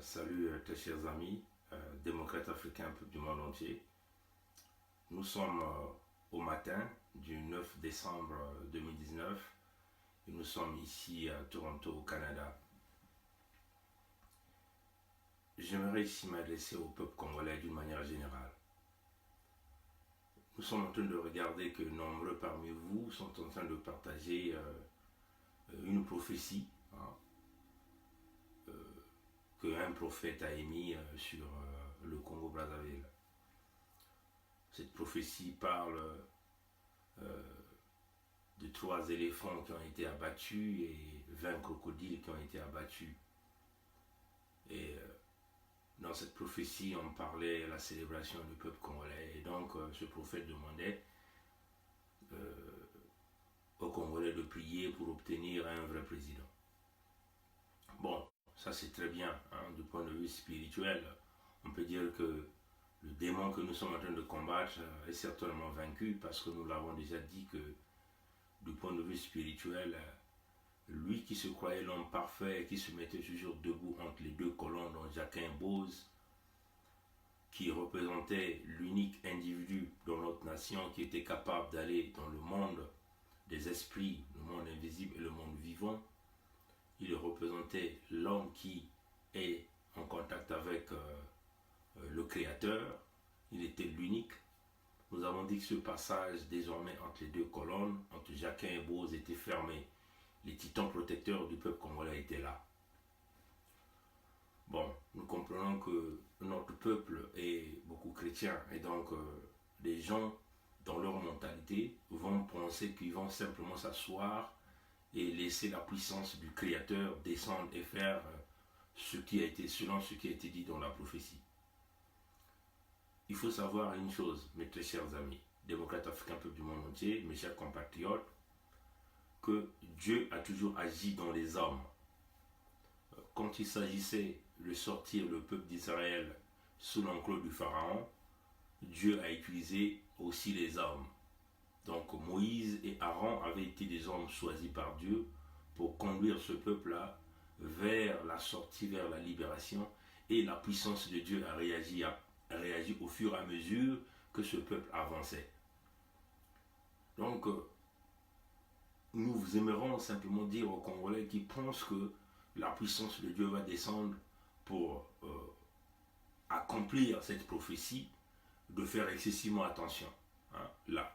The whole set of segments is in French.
Salut très chers amis, démocrates africains, peuple du monde entier. Nous sommes au matin du 9 décembre 2019 et nous sommes ici à Toronto, au Canada. J'aimerais ici m'adresser au peuple congolais d'une manière générale. Nous sommes en train de regarder que nombreux parmi vous sont en train de partager une prophétie, hein, qu'un prophète a émis sur le Congo-Brazzaville. Cette prophétie parle de 3 éléphants qui ont été abattus et 20 crocodiles qui ont été abattus. Et dans cette prophétie, on parlait de la célébration du peuple congolais. Et donc, ce prophète demandait aux Congolais de prier pour obtenir un vrai président. Bon, ça c'est très bien, hein, du point de vue spirituel. On peut dire que le démon que nous sommes en train de combattre est certainement vaincu parce que nous l'avons déjà dit que du point de vue spirituel, lui qui se croyait l'homme parfait, qui se mettait toujours debout entre les deux colonnes, dont Jacquin Bose, qui représentait l'unique individu dans notre nation qui était capable d'aller dans le monde des esprits, le monde invisible et le monde vivant. Il représentait l'homme qui est en contact avec le Créateur. Il était l'unique. Nous avons dit que ce passage désormais entre les deux colonnes, entre Jacquin et Bose, était fermé. Les titans protecteurs du peuple congolais étaient là. Bon, nous comprenons que notre peuple est beaucoup chrétien et donc les gens, dans leur mentalité, vont penser qu'ils vont simplement s'asseoir et laisser la puissance du Créateur descendre et faire selon ce qui a été dit dans la prophétie. Il faut savoir une chose, mes très chers amis, démocrates africains, peuple du monde entier, mes chers compatriotes, que Dieu a toujours agi dans les hommes. Quand il s'agissait de sortir le peuple d'Israël sous l'enclos du Pharaon, Dieu a utilisé aussi les hommes. Donc Moïse et Aaron avaient été des hommes choisis par Dieu pour conduire ce peuple-là vers la sortie, vers la libération. Et la puissance de Dieu a réagi au fur et à mesure que ce peuple avançait. Donc, nous aimerons simplement dire aux Congolais qui pensent que la puissance de Dieu va descendre pour accomplir cette prophétie, de faire excessivement attention. Hein.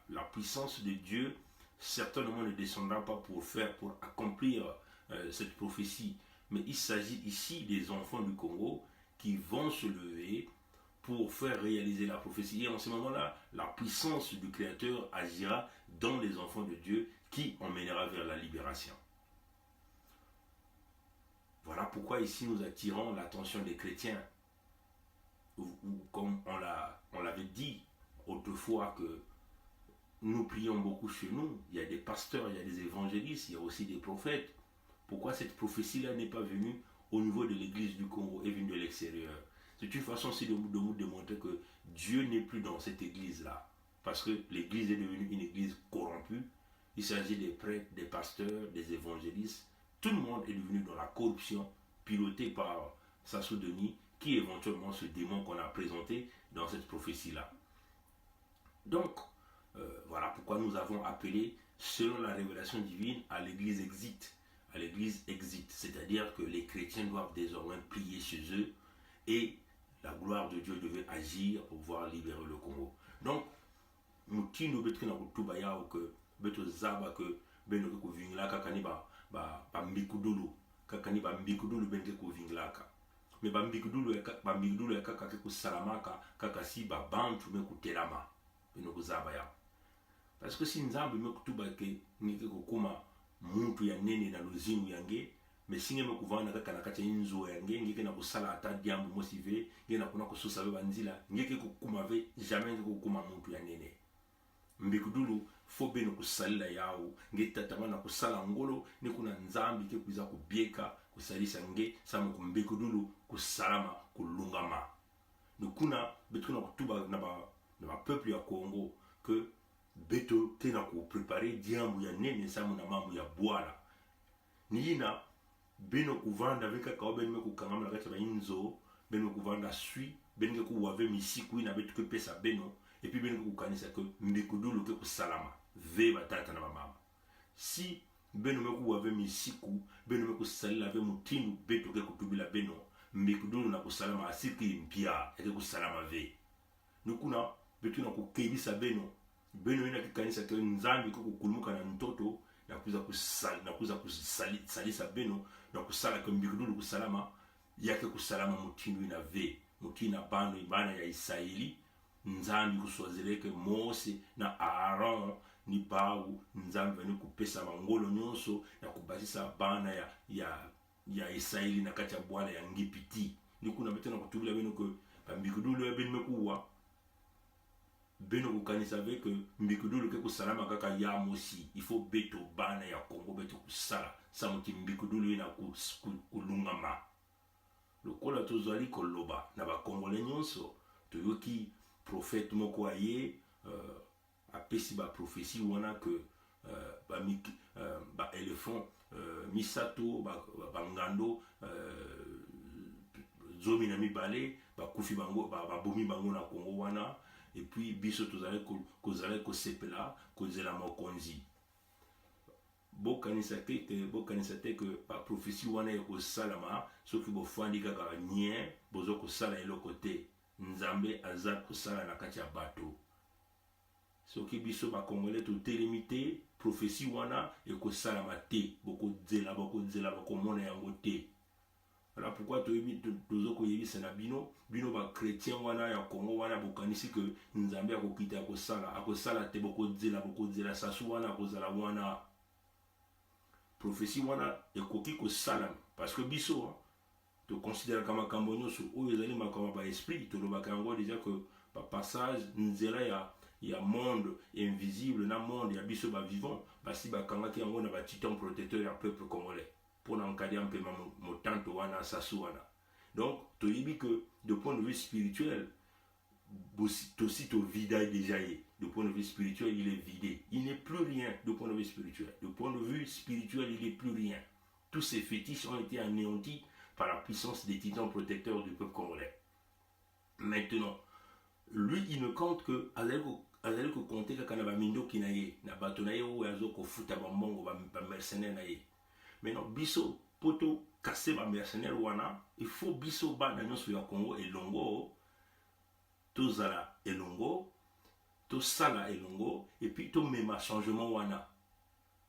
La puissance de Dieu certainement ne descendra pas pour accomplir cette prophétie, mais il s'agit ici des enfants du Congo qui vont se lever pour faire réaliser la prophétie. Et en ce moment-là, la puissance du Créateur agira dans les enfants de Dieu qui emmènera vers la libération. Voilà pourquoi ici nous attirons l'attention des chrétiens. Ou comme on l'avait dit autrefois que nous prions beaucoup chez nous, il y a des pasteurs, il y a des évangélistes, il y a aussi des prophètes. Pourquoi cette prophétie-là n'est pas venue au niveau de l'église du Congo et venue de l'extérieur? C'est une façon aussi de vous démontrer que Dieu n'est plus dans cette église-là. Parce que l'église est devenue une église corrompue. Il s'agit des prêtres, des pasteurs, des évangélistes. Tout le monde est devenu dans la corruption, piloté par Sassou Denis, qui est éventuellement ce démon qu'on a présenté dans cette prophétie-là. Donc, voilà pourquoi nous avons appelé, selon la révélation divine, à l'église exit. À l'église exit, c'est-à-dire que les chrétiens doivent désormais prier chez eux et la gloire de Dieu devait agir pour pouvoir libérer le Congo. Donc, nous nous betrons dans que beto zaba que beno ko vinglaka kaniba ba mbikudulu kakaniba mbikudulu benge ko vinglaka me ba mbikudulu ya kaka ke kusalamaka kaka si ba bantu me kutelama beno ko zaba ya parce que si nzambe me kutuba ke ngike ko kuma muntu ya nene na luzimu yange mais singe me kuvana kaka na kati inzo yange ngike na kusala ata diambo mosive ngike na kuna kususa be banzila ngike ko kuma ve jamais ngike ko kuma muntu ya nene mbikudulu fo beno kusalila yawo ngetata na kusala ngolo ni kuna nzambi ke kuza kubieka kusalisa nge samu kumbikudulu kusalama kulungama nikuna betu na kutuba na ba peuple ya Congo que beto tena ko préparer diambu ya nene samu na mamu ya bwala niyina beno kuvanda veka ka ben me ku kangama la kati ba inzo beno kuvanda sui ben ke ku wave misiku ina betu ke pesa beno et puis beno ku kanisa ke mbikudulu ke ku salama ve batata na mama si beno me ku wave misiku beno me ku salila ve mutindu betu ke kutubila beno mbikudulu na ku salama asiki mpia ke ku salama ve nukuna betu na ku kebisa beno ina kikanisa ke nzambi ku kulumuka na ntoto na kuza kusalisa beno na kusala ke mbikudulu kusalama yake kusalama mutindu ina ve mutina bano ibana ya Israeli nzambi kuswazeleke Mose na Aaron ni bawu nzambi veni kupesa mangolo nyonso na kubasisa bana ya Israeli na kati ya bwana ya ngipiti nikuna betena kutubila beno ke mbikudulu ya beno mekuwa beno kukanisa avec mbikudulu ke kusalama kaka ya mosi il faut beto bana ya Kongo beto kusala sa muti mbikudulu ina kulungama lokola tozali koloba na bakongole nyonso toyoki prophète moko aye apesi ba prophétie wana que ba éléphant misato ba ngando zomi na mibale bakufi bango babomi bango na Kongo wana et puis biso tozali ko sepela kozela mokonzi bokanisa te que ba prophétie wana eko salama soki bofandi kaka nien bozo ko sala eloko te nzambe aza ko sala na kati ya bato soki biso ba congolais to telemité prophétie wana eko salama te boko dzela bako mona yango te. Voilà pourquoi tozo ko yebisa na bino ba chrétien wana ya Congo wana bokanisi que nzambe akokita akosala te boko dzela sasu wana akozala wana prophétie wana ekoki ko salam parce que biso to considère kama makambo nyonso oyo ezali makambo ba esprit to lobaka yango déjà que ba passage nzela ya monde invisible na monde ya biso ba vivant basi bakangaki yango na ba titan protecteur ya peuple congolais pour n'encadrer un peu motanto wana sasu wana. Donc toyebi que de point de vue spirituel aussi to vida déjà de point de vue spirituel il est vidé, il n'est plus rien de point de vue spirituel. De point de vue spirituel il n'est plus rien. Tous ces fétiches ont été anéantis par la puissance des titans protecteurs du peuple congolais. Maintenant lui il ne compte que azali ko compter kaka na ba mindoki na ye na bato na ye o yazo ko futa ba mbongo ba mercenaires na ye. Maintenant biso poto kasser ba mercenaires wana il faut biso ba na nyonso ya Congo elongo tozala elongo to sala elongo et puis to mema changement wana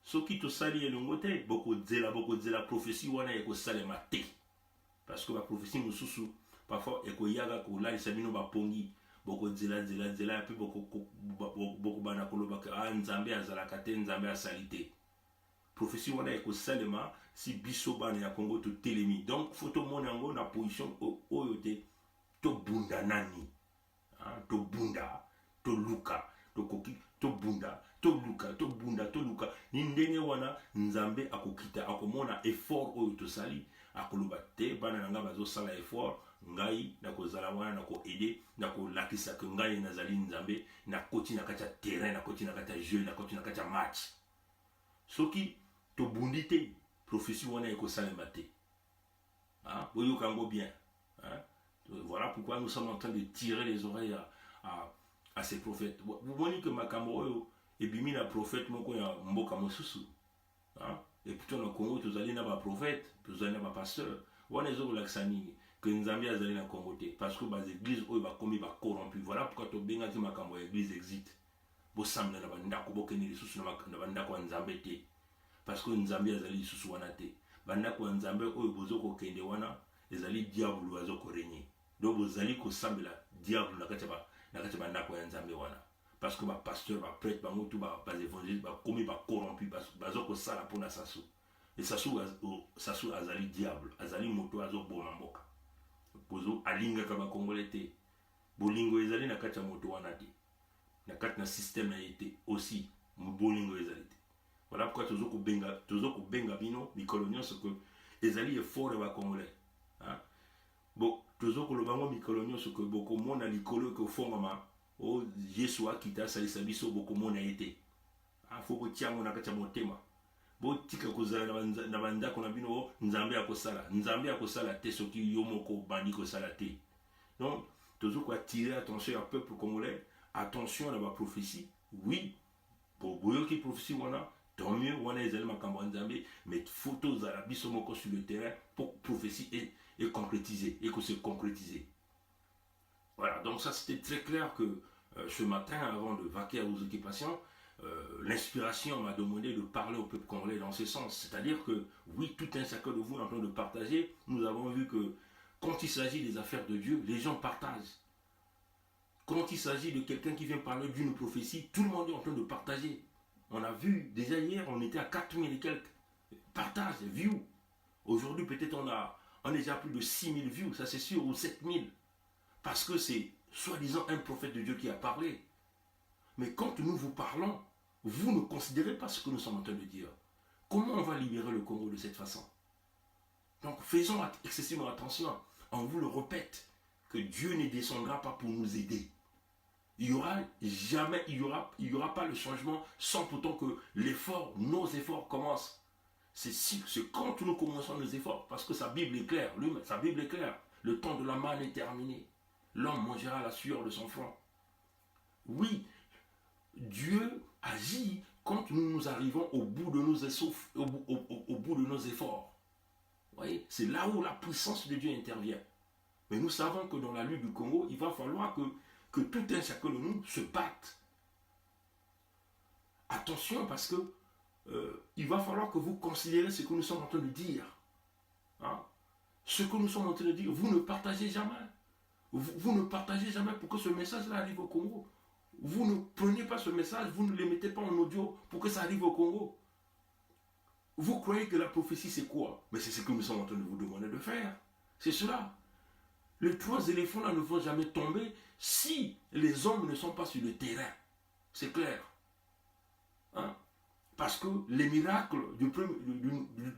soki to sali elongo te boko dzela prophétie wana eko salema te parce que la prophétie mususu parfois eko yaga ko la sabino ba pongi boko dzela et puis boko bana koloba ka nzambe azala kate nzambe asalite prophétie wana eko salema si biso bana ya Congo to telemi. Donc faut to monango na position oyo te to bunda nani to bunda to luka to koki to bunda to luka to bunda to luka ni ndenge wana nzambe akokita akomona effort oyo to sali akoloba te bana nanga bazo sala effort ngai na kozala wana na ko aider na ko lakisa ke ngai nazali nzambe na koti na kati ya terrain na koti na kati ya jeu na koti na kati ya match soki to bundite prophétie wana eko salema te boyo kango bien voilà pourquoi nous sommes en train de tirer les oreilles à ces prophètes. Vous voyez que makambo et bimi na prophète moko ya mboka mosusu et plutôt na Congo tozali na ba prophète tozali na ba pasteur wana ezo kolakisa nini que nzambe azali na Congo te parce que bas église oyo bakomi ba corrompu. Voilà pourquoi tobengaki makambo ya église exit bosamna na bandako bokeni lisusu na bandako ya nzambe te parce que nzambe azali lisusu wana te bandako ya nzambe oyo bozo kokende wana ezali diable azo ko régner. Donc bozali ko sambela diable na kati bandako ya nzambe wana parce que ba pasteur ba prêtre bango tout ba évangéliste ba komi ba corrompu bazo ko sala pona sasu et sasu azali diable azali moto azo bona mboka bozo alinga ka ba congolais te bolingo ezali na kati ya moto wana te na kati na système na yete aussi bolingo ezali te. Voilà pourquoi tozo ko benga bino mikolo nyonso que ezali effort ba congolais bon tozo ko lobango mikolo nyonso que boko mona likolo ko fongama o Yesu akita salisa biso boko mona ete faut ko tiango na kati ya motema botika kozala na bandako na bino nzambe akosala te soki yo moko bandi kosala te. Donc toujours attirer attention au peuple congolais, attention à la prophétie. Oui, pour boyoki prophétie wana, tant mieux wana ezali makambo nzambe, mais photos à la biso moko sur le terrain pour prophétie et concrétiser et que se concrétiser. Voilà, donc ça c'était très clair que ce matin, avant de vaquer à vos occupations, l'inspiration m'a demandé de parler au peuple congolais dans ce sens. C'est-à-dire que, oui, tout un chacun de vous est en train de partager. Nous avons vu que quand il s'agit des affaires de Dieu, les gens partagent. Quand il s'agit de quelqu'un qui vient parler d'une prophétie, tout le monde est en train de partager. On a vu, déjà hier, on était à 4000 et quelques partages, views. Aujourd'hui, peut-être on est déjà plus de 6000 views, ça c'est sûr, ou 7000. Parce que c'est soi-disant un prophète de Dieu qui a parlé. Mais quand nous vous parlons, vous ne considérez pas ce que nous sommes en train de dire. Comment on va libérer le Congo de cette façon? Donc faisons excessivement attention. On vous le répète, que Dieu ne descendra pas pour nous aider. Il y aura pas le changement sans pourtant que nos efforts commencent. C'est quand nous commençons nos efforts, parce que sa Bible est claire, le temps de la manne est terminé. L'homme mangera la sueur de son front. Oui, Dieu agit quand nous arrivons au bout de nos efforts. Vous voyez, c'est là où la puissance de Dieu intervient. Mais nous savons que dans la lutte du Congo, il va falloir que tout un chacun de nous se batte. Attention, parce que il va falloir que vous considérez ce que nous sommes en train de dire. Hein? Ce que nous sommes en train de dire, vous ne partagez jamais. Vous ne partagez jamais pour que ce message-là arrive au Congo. Vous ne prenez pas ce message, vous ne le mettez pas en audio pour que ça arrive au Congo. Vous croyez que la prophétie c'est quoi? Mais c'est ce que nous sommes en train de vous demander de faire. C'est cela. Les 3 éléphants là ne vont jamais tomber si les hommes ne sont pas sur le terrain. C'est clair. Hein? Parce que les miracles de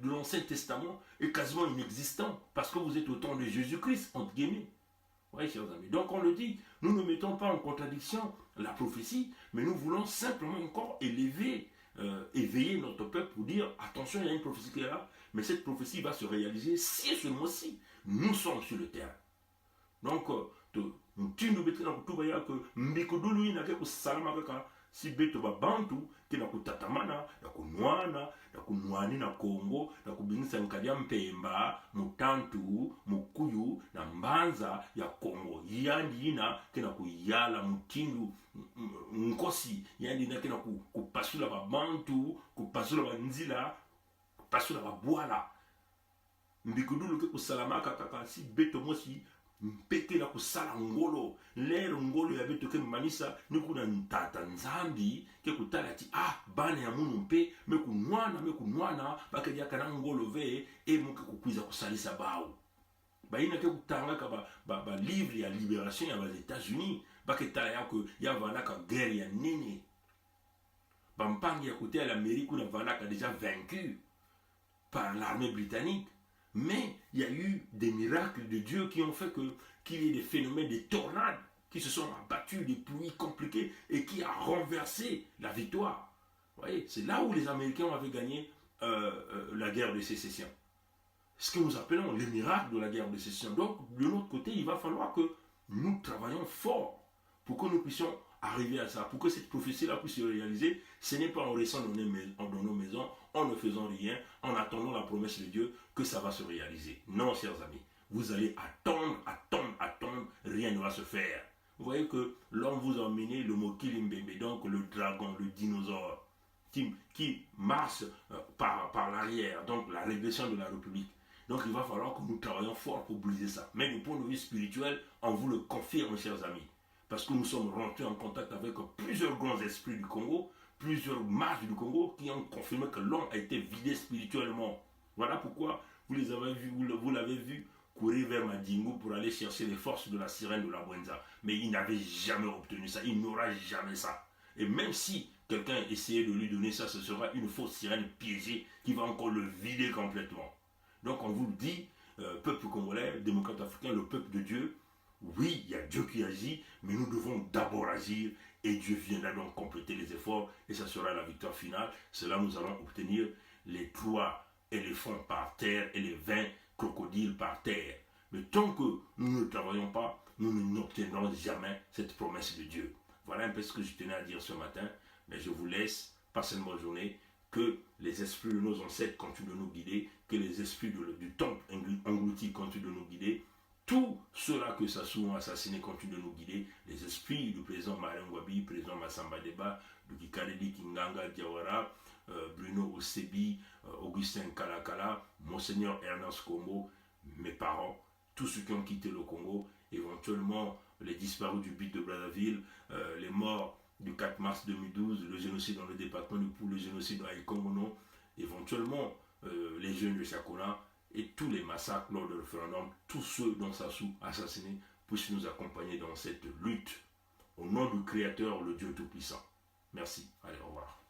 l'Ancien Testament est quasiment inexistant. Parce que vous êtes au temps de Jésus-Christ, entre guillemets. Oui, chers amis. Donc on le dit, nous ne mettons pas en contradiction la prophétie, mais nous voulons simplement encore éveiller notre peuple pour dire, attention, il y a une prophétie qui est là, mais cette prophétie va se réaliser si et ce mois-ci, nous sommes sur le terrain. Donc, tu nous mettrais dans tout que Mbikodulu n'a que salama kaka si beto ba bantu ki na kutatamana na kunwana na kunwani na Kongo na kubingisa nkadia mpemba mutantu mukuyu na mbanza ya Kongo yandi ina kina kuyala mutindu nkosi yandi ina kina kupasula ba bantu kupasula ba nzila kupasula ba bwala Mbikodulu ke kusalama kaka si beto mosi mpeke na kusala ngolo lero ngolo ya beto ke manisa nikuna ntata nzambi ke kutala ti bana ya munu mpe mekunwana bakedia kana ngolo ve muke kukwiza kusalisa bao baina ke kutanga ka ba livre ya libération ya les États-Unis baketala ya ko ya vanaka guerre ya nini bampangi ya kote ya l'Amérique na vanaka déjà vaincu par l'armée britannique. Mais il y a eu des miracles de Dieu qui ont fait qu'il y ait des phénomènes, des tornades qui se sont abattus, des pluies compliquées et qui a renversé la victoire. Vous voyez, c'est là où les Américains avaient gagné la guerre de sécession. Ce que nous appelons les miracles de la guerre de sécession. Donc, de notre côté, il va falloir que nous travaillions fort pour que nous puissions arriver à ça, pour que cette prophétie-là puisse se réaliser. Ce n'est pas en restant dans nos maisons, en ne faisant rien, en attendant la promesse de Dieu, que ça va se réaliser. Non, chers amis, vous allez attendre, rien ne va se faire. Vous voyez que l'homme vous a emmené le mot Kilimbembe, donc le dragon, le dinosaure, qui marche par l'arrière, donc la régression de la République. Donc il va falloir que nous travaillions fort pour briser ça. Mais du point de vue spirituel, on vous le confirme, chers amis. Parce que nous sommes rentrés en contact avec plusieurs grands esprits du Congo, plusieurs mages du Congo qui ont confirmé que l'homme a été vidé spirituellement. Voilà pourquoi vous l'avez vu courir vers Madingo pour aller chercher les forces de la sirène de la Bwenza. Mais il n'avait jamais obtenu ça, il n'aura jamais ça. Et même si quelqu'un essayait de lui donner ça, ce sera une fausse sirène piégée qui va encore le vider complètement. Donc on vous le dit, peuple congolais, démocrate africain, le peuple de Dieu, oui, il y a Dieu qui agit, mais nous devons d'abord agir et Dieu viendra donc compléter les efforts et ça sera la victoire finale. C'est là que nous allons obtenir les 3 éléphants par terre et les 20 crocodiles par terre. Mais tant que nous ne travaillons pas, nous n'obtiendrons jamais cette promesse de Dieu. Voilà un peu ce que je tenais à dire ce matin. Mais je vous laisse. Passez une bonne journée. Que les esprits de nos ancêtres continuent de nous guider. Que les esprits du temple englouti continuent de nous guider. Tout cela que Sassou ont assassiné continue de nous guider. Les esprits du président Marin Wabi, président Massamba Deba, du Kikaredi Kinganga Diawara, Bruno Osebi, Augustin Kalakala, Monseigneur Ernest Kombo, mes parents, tous ceux qui ont quitté le Congo, éventuellement les disparus du but de Brazzaville, les morts du 4 mars 2012, le génocide dans le département du Pou, le génocide dans Aïkongono, éventuellement les jeunes de Chakona, et tous les massacres lors du référendum, tous ceux dont Sassou assassiné, puissent nous accompagner dans cette lutte au nom du Créateur, le Dieu Tout-Puissant. Merci. Allez, au revoir.